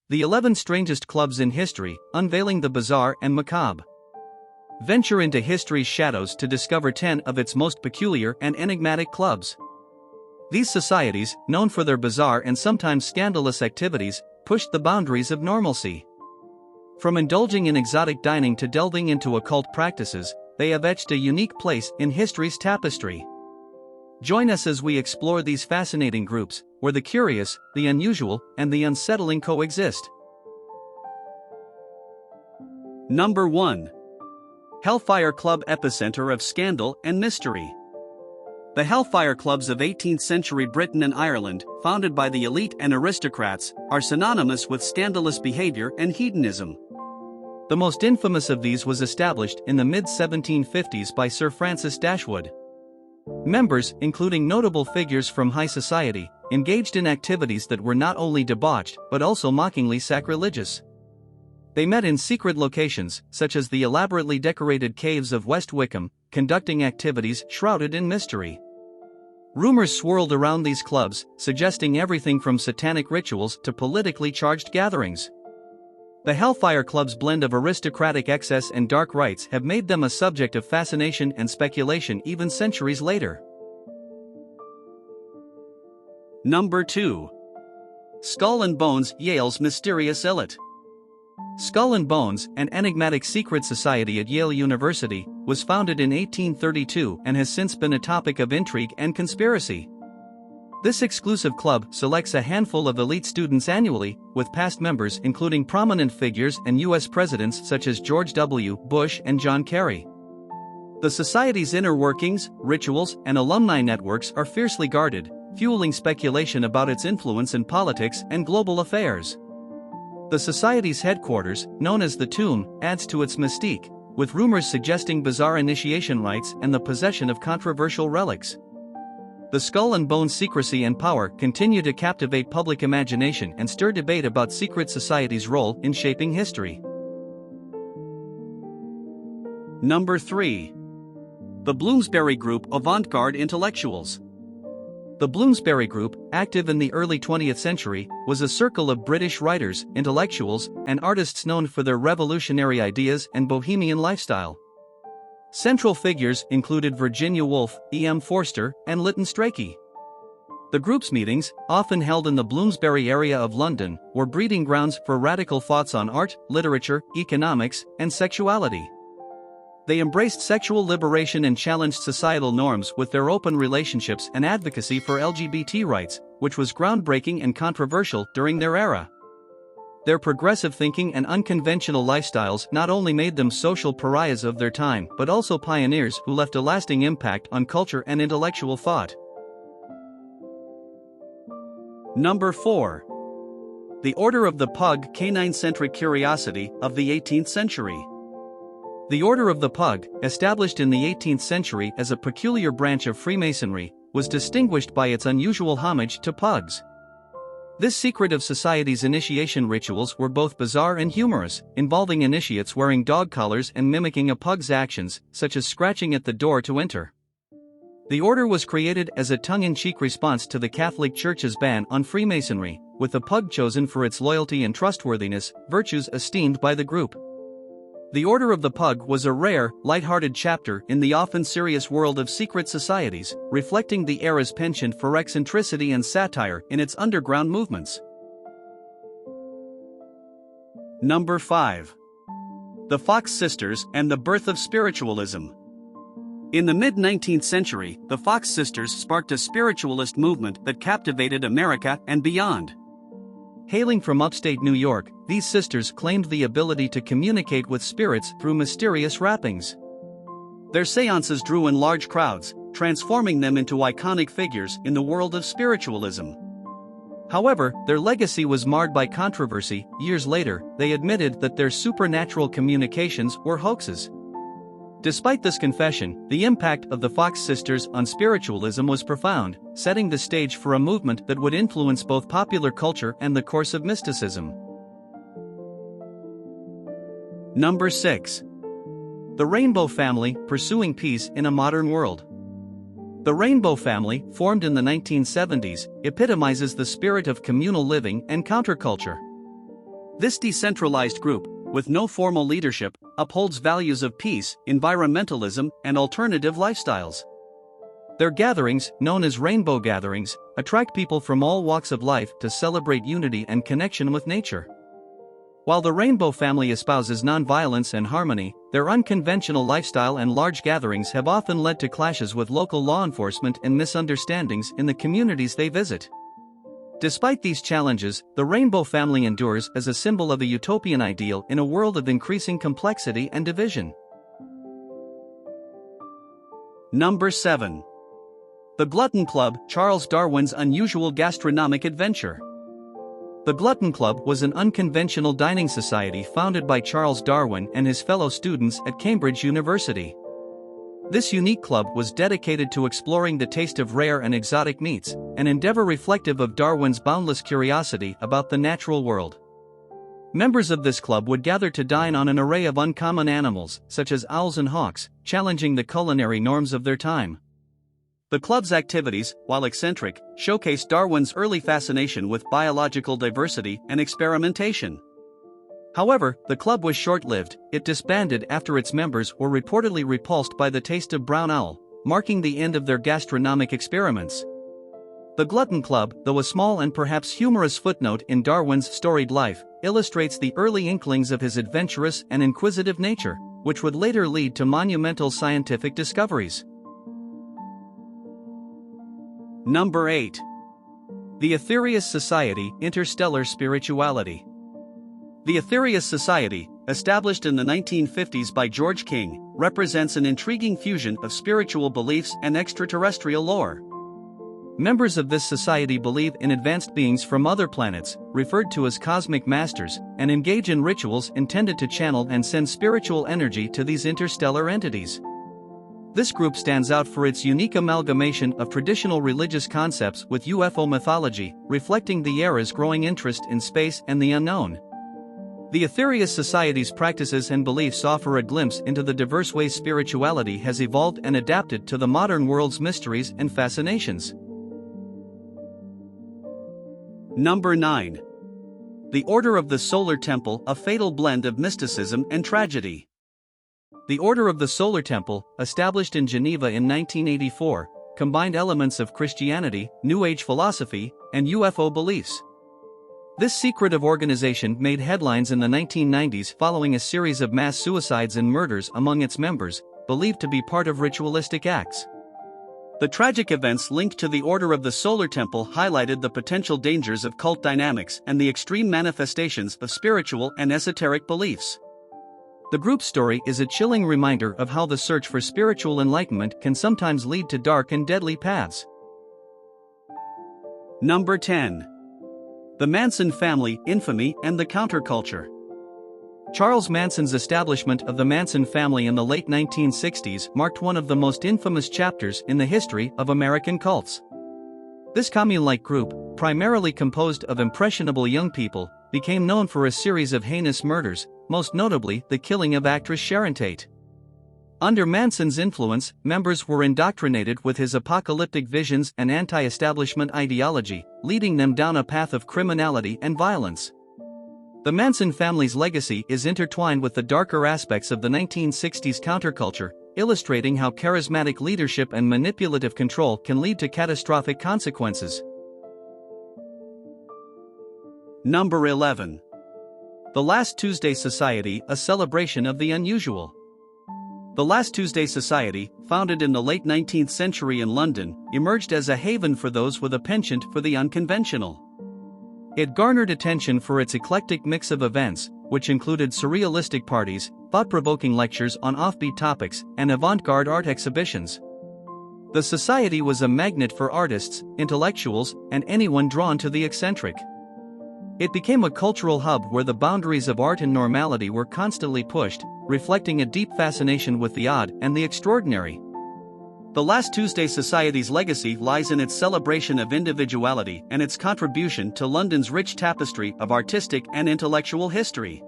The 11 Strangest Clubs in History, Unveiling the Bizarre and Macabre. Venture into history's shadows to discover 10 of its most peculiar and enigmatic clubs. These societies, known for their bizarre and sometimes scandalous activities, pushed the boundaries of normalcy. From indulging in exotic dining to delving into occult practices, they have etched a unique place in history's tapestry. Join us as we explore these fascinating groups, where the curious, the unusual, and the unsettling coexist. Number 1. Hellfire Club, epicenter of scandal and mystery. The Hellfire Clubs of 18th century Britain and Ireland, founded by the elite and aristocrats, are synonymous with scandalous behavior and hedonism. The most infamous of these was established in the mid-1750s by Sir Francis Dashwood. Members, including notable figures from high society, engaged in activities that were not only debauched but also mockingly sacrilegious. They met in secret locations, such as the elaborately decorated caves of West Wickham, conducting activities shrouded in mystery. Rumors swirled around these clubs, suggesting everything from satanic rituals to politically charged gatherings. The Hellfire Club's blend of aristocratic excess and dark rites have made them a subject of fascination and speculation even centuries later. Number 2. Skull and Bones, Yale's mysterious elite. Skull and Bones, an enigmatic secret society at Yale University, was founded in 1832 and has since been a topic of intrigue and conspiracy. This exclusive club selects a handful of elite students annually, with past members including prominent figures and U.S. presidents such as George W. Bush and John Kerry. The society's inner workings, rituals, and alumni networks are fiercely guarded, fueling speculation about its influence in politics and global affairs. The society's headquarters, known as the Tomb, adds to its mystique, with rumors suggesting bizarre initiation rites and the possession of controversial relics. The Skull and Bones secrecy and power continue to captivate public imagination and stir debate about secret society's role in shaping history. Number 3. The Bloomsberry Group, avant-garde intellectuals. The Bloomsberry Group, active in the early 20th century, was a circle of British writers, intellectuals, and artists known for their revolutionary ideas and bohemian lifestyle. Central figures included Virginia Woolf, E.M. Forster, and Lytton Strachey. The group's meetings, often held in the Bloomsbury area of London, were breeding grounds for radical thoughts on art, literature, economics, and sexuality. They embraced sexual liberation and challenged societal norms with their open relationships and advocacy for LGBT rights, which was groundbreaking and controversial during their era. Their progressive thinking and unconventional lifestyles not only made them social pariahs of their time but also pioneers who left a lasting impact on culture and intellectual thought. Number 4. The Order of the Pug, canine-centric curiosity of the 18th century. The Order of the Pug, established in the 18th century as a peculiar branch of Freemasonry, was distinguished by its unusual homage to pugs. This secret of society's initiation rituals were both bizarre and humorous, involving initiates wearing dog collars and mimicking a pug's actions, such as scratching at the door to enter. The order was created as a tongue-in-cheek response to the Catholic Church's ban on Freemasonry, with the pug chosen for its loyalty and trustworthiness, virtues esteemed by the group. The Order of the Pug was a rare, light-hearted chapter in the often serious world of secret societies, reflecting the era's penchant for eccentricity and satire in its underground movements. Number 5. The Fox Sisters and the Birth of Spiritualism. In the mid-19th century, the Fox Sisters sparked a spiritualist movement that captivated America and beyond. Hailing from upstate New York, these sisters claimed the ability to communicate with spirits through mysterious rappings. Their seances drew in large crowds, transforming them into iconic figures in the world of spiritualism. However, their legacy was marred by controversy. Years later, they admitted that their supernatural communications were hoaxes. Despite this confession, the impact of the Fox Sisters on spiritualism was profound, setting the stage for a movement that would influence both popular culture and the course of mysticism. Number 6. The Rainbow Family, pursuing peace in a modern world. The Rainbow Family, formed in the 1970s, epitomizes the spirit of communal living and counterculture. This decentralized group, with no formal leadership, upholds values of peace, environmentalism, and alternative lifestyles. Their gatherings, known as rainbow gatherings, attract people from all walks of life to celebrate unity and connection with nature. While the Rainbow family espouses nonviolence and harmony, their unconventional lifestyle and large gatherings have often led to clashes with local law enforcement and misunderstandings in the communities they visit. Despite these challenges, the Rainbow family endures as a symbol of a utopian ideal in a world of increasing complexity and division. Number 7. The Glutton Club, Charles Darwin's unusual gastronomic adventure. The Glutton Club was an unconventional dining society founded by Charles Darwin and his fellow students at Cambridge University. This unique club was dedicated to exploring the taste of rare and exotic meats, an endeavor reflective of Darwin's boundless curiosity about the natural world. Members of this club would gather to dine on an array of uncommon animals, such as owls and hawks, challenging the culinary norms of their time. The club's activities, while eccentric, showcased Darwin's early fascination with biological diversity and experimentation. However, the club was short-lived. It disbanded after its members were reportedly repulsed by the taste of brown owl, marking the end of their gastronomic experiments. The Glutton Club, though a small and perhaps humorous footnote in Darwin's storied life, illustrates the early inklings of his adventurous and inquisitive nature, which would later lead to monumental scientific discoveries. Number 8. The Etherious Society, Interstellar Spirituality. The Etherious Society, established in the 1950s by George King, represents an intriguing fusion of spiritual beliefs and extraterrestrial lore. Members of this society believe in advanced beings from other planets, referred to as cosmic masters, and engage in rituals intended to channel and send spiritual energy to these interstellar entities. This group stands out for its unique amalgamation of traditional religious concepts with UFO mythology, reflecting the era's growing interest in space and the unknown. The Etherious Society's practices and beliefs offer a glimpse into the diverse ways spirituality has evolved and adapted to the modern world's mysteries and fascinations. Number 9. The Order of the Solar Temple, a fatal blend of mysticism and tragedy. The Order of the Solar Temple, established in Geneva in 1984, combined elements of Christianity, New Age philosophy, and UFO beliefs. This secretive organization made headlines in the 1990s following a series of mass suicides and murders among its members, believed to be part of ritualistic acts. The tragic events linked to the Order of the Solar Temple highlighted the potential dangers of cult dynamics and the extreme manifestations of spiritual and esoteric beliefs. The group's story is a chilling reminder of how the search for spiritual enlightenment can sometimes lead to dark and deadly paths. Number 10. The Manson Family, Infamy and the Counterculture. Charles Manson's establishment of the Manson family in the late 1960s marked one of the most infamous chapters in the history of American cults. This commune-like group, primarily composed of impressionable young people, became known for a series of heinous murders, most notably the killing of actress Sharon Tate. Under Manson's influence, members were indoctrinated with his apocalyptic visions and anti-establishment ideology, leading them down a path of criminality and violence. The Manson family's legacy is intertwined with the darker aspects of the 1960s counterculture, illustrating how charismatic leadership and manipulative control can lead to catastrophic consequences. Number 11. The Last Tuesday Society, a celebration of the unusual. The Last Tuesday Society, founded in the late 19th century in London, emerged as a haven for those with a penchant for the unconventional. It garnered attention for its eclectic mix of events, which included surrealistic parties, thought-provoking lectures on offbeat topics, and avant-garde art exhibitions. The society was a magnet for artists, intellectuals, and anyone drawn to the eccentric. It became a cultural hub where the boundaries of art and normality were constantly pushed, reflecting a deep fascination with the odd and the extraordinary. The Last Tuesday Society's legacy lies in its celebration of individuality and its contribution to London's rich tapestry of artistic and intellectual history.